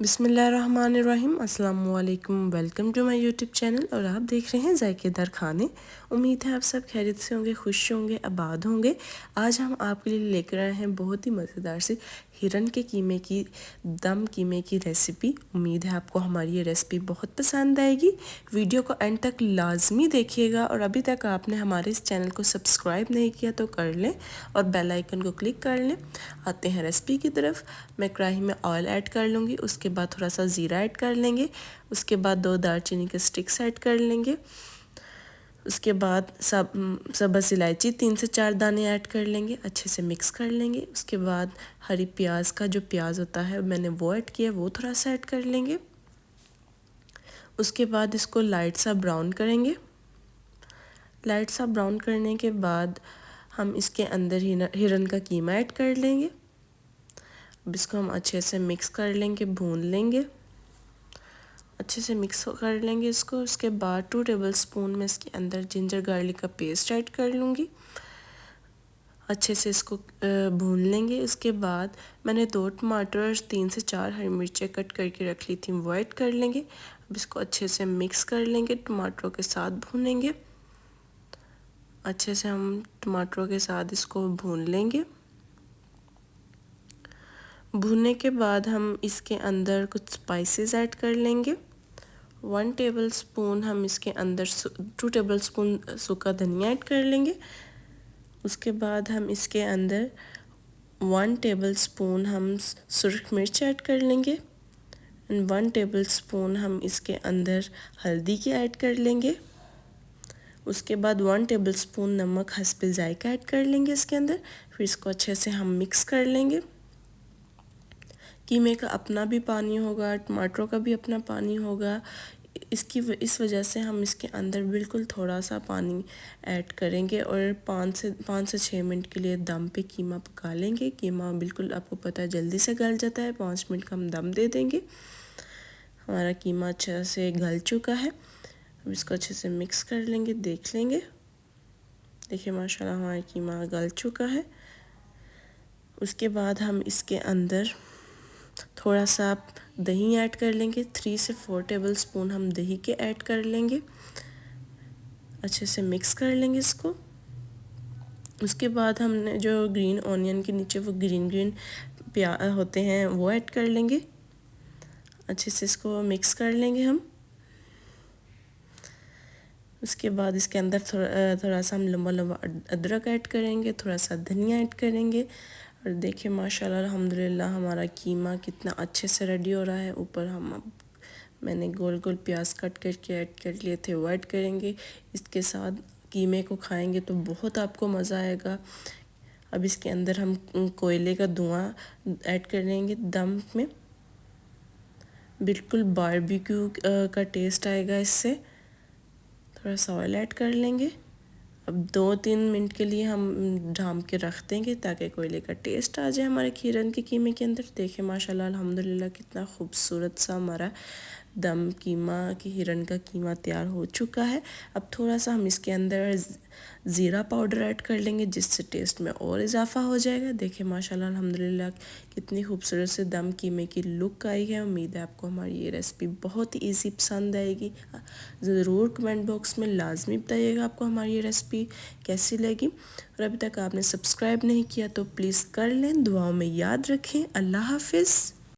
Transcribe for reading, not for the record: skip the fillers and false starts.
बिस्मिल्लाहिर्रहमानिर्रहीम। अस्सलाम वालेकुम। Welcome to my YouTube channel और आप देख रहे हैं जायकेदार खाने। उम्मीद है आप सब खैरियत से होंगे, खुश होंगे, आबाद होंगे। आज हम आपके लिए लेकर आए हैं बहुत ही मज़ेदार सी हिरन के कीमे की दम कीमे की रेसिपी। उम्मीद है आपको हमारी ये रेसिपी बहुत पसंद आएगी। वीडियो को एंड तक लाजमी देखिएगा और अभी तक आपने हमारे इस चैनल को सब्सक्राइब नहीं किया तो कर लें और बेल आइकन को क्लिक कर लें। आते हैं रेसिपी की तरफ। मैं कढ़ाई में ऑयल ऐड कर लूँगी, उसके बाद थोड़ा सा ज़ीरा ऐड कर लेंगे, उसके बाद 2 दालचीनी के स्टिक्स ऐड कर लेंगे, उसके बाद सब्ज़ इलायची 3 से 4 दाने ऐड कर लेंगे, अच्छे से मिक्स कर लेंगे। उसके बाद हरी प्याज का जो प्याज होता है मैंने वो ऐड किया, वो थोड़ा सा ऐड कर लेंगे। उसके बाद इसको लाइट सा ब्राउन करेंगे। लाइट सा ब्राउन करने के बाद हम इसके अंदर हिरन का कीमा ऐड कर लेंगे। अब इसको हम अच्छे से मिक्स कर लेंगे, भून लेंगे, अच्छे से मिक्स कर लेंगे इसको। उसके बाद 2 टेबलस्पून में इसके अंदर जिंजर गार्लिक का पेस्ट ऐड कर लूँगी, अच्छे से इसको भून लेंगे। उसके बाद मैंने 2 टमाटर और 3 से 4 हरी मिर्चें कट करके रख ली थी, वो ऐड कर लेंगे। अब इसको अच्छे से मिक्स कर लेंगे, टमाटरों के साथ भूनेंगे। अच्छे से हम टमाटरों के साथ इसको भून लेंगे। भूनने के बाद हम इसके अंदर कुछ स्पाइसेस ऐड कर लेंगे। 1 टेबलस्पून हम इसके अंदर 2 टेबलस्पून सूखा धनिया ऐड कर लेंगे। उसके बाद हम इसके अंदर 1 टेबलस्पून हम सुरख मिर्च ऐड कर लेंगे एंड 1 टेबलस्पून हम इसके अंदर हल्दी की ऐड कर लेंगे। उसके बाद 1 टेबलस्पून नमक हस्बे जायका ऐड कर लेंगे इसके अंदर। फिर इसको अच्छे से हम मिक्स कर लेंगे। कीमे का अपना भी पानी होगा, टमाटरों का भी अपना पानी होगा। इस वजह से हम इसके अंदर बिल्कुल थोड़ा सा पानी ऐड करेंगे और 5 से 6 मिनट के लिए दम पे कीमा पका लेंगे। कीमा बिल्कुल आपको पता है जल्दी से गल जाता है, 5 मिनट का हम दम दे देंगे। हमारा कीमा अच्छे से गल चुका है। अब इसको अच्छे से मिक्स कर लेंगे, देख लेंगे। देखिए माशाल्लाह हमारा कीमा गल चुका है। उसके बाद हम इसके अंदर थोड़ा सा दही ऐड कर लेंगे, 3 से 4 टेबलस्पून हम दही के ऐड कर लेंगे। अच्छे से मिक्स कर लेंगे इसको। उसके बाद हमने जो ग्रीन ऑनियन के नीचे वो ग्रीन प्याज होते हैं वो ऐड कर लेंगे। अच्छे से इसको मिक्स कर लेंगे हम। उसके बाद इसके अंदर थोड़ा सा हम लंबा अदरक ऐड करेंगे, थोड़ा सा धनिया ऐड करेंगे और देखिए माशाल्लाह अल्हम्दुलिल्लाह हमारा कीमा कितना अच्छे से रेडी हो रहा है। ऊपर मैंने गोल गोल प्याज कट करके ऐड कर लिए थे, वो ऐड करेंगे। इसके साथ कीमे को खाएंगे तो बहुत आपको मज़ा आएगा। अब इसके अंदर हम कोयले का धुआं ऐड कर लेंगे दम में, बिल्कुल बारबेक्यू का टेस्ट आएगा इससे। थोड़ा सा ऑयल ऐड कर लेंगे। अब 2-3 मिनट के लिए हम ढाँप के रख देंगे ताकि कोयले का टेस्ट आ जाए हमारे हिरन के कीमे के अंदर। देखिए माशाल्लाह अल्हम्दुलिल्लाह कितना खूबसूरत सा हमारा दम कीमा की हिरन का कीमा तैयार हो चुका है। अब थोड़ा सा हम इसके अंदर ज़ीरा पाउडर ऐड कर लेंगे जिससे टेस्ट में और इजाफा हो जाएगा। देखिए माशाल्लाह अल्हम्दुलिल्लाह कितनी खूबसूरत से दम कीमे की लुक आई है। उम्मीद है आपको हमारी ये रेसिपी बहुत ही ईजी पसंद आएगी। ज़रूर कमेंट बॉक्स में लाजमी बताइएगा आपको हमारी ये रेसिपी कैसी लगी। और अभी तक आपने सब्सक्राइब नहीं किया तो प्लीज़ कर लें। दुआओं में याद रखें। अल्लाह हाफिज़।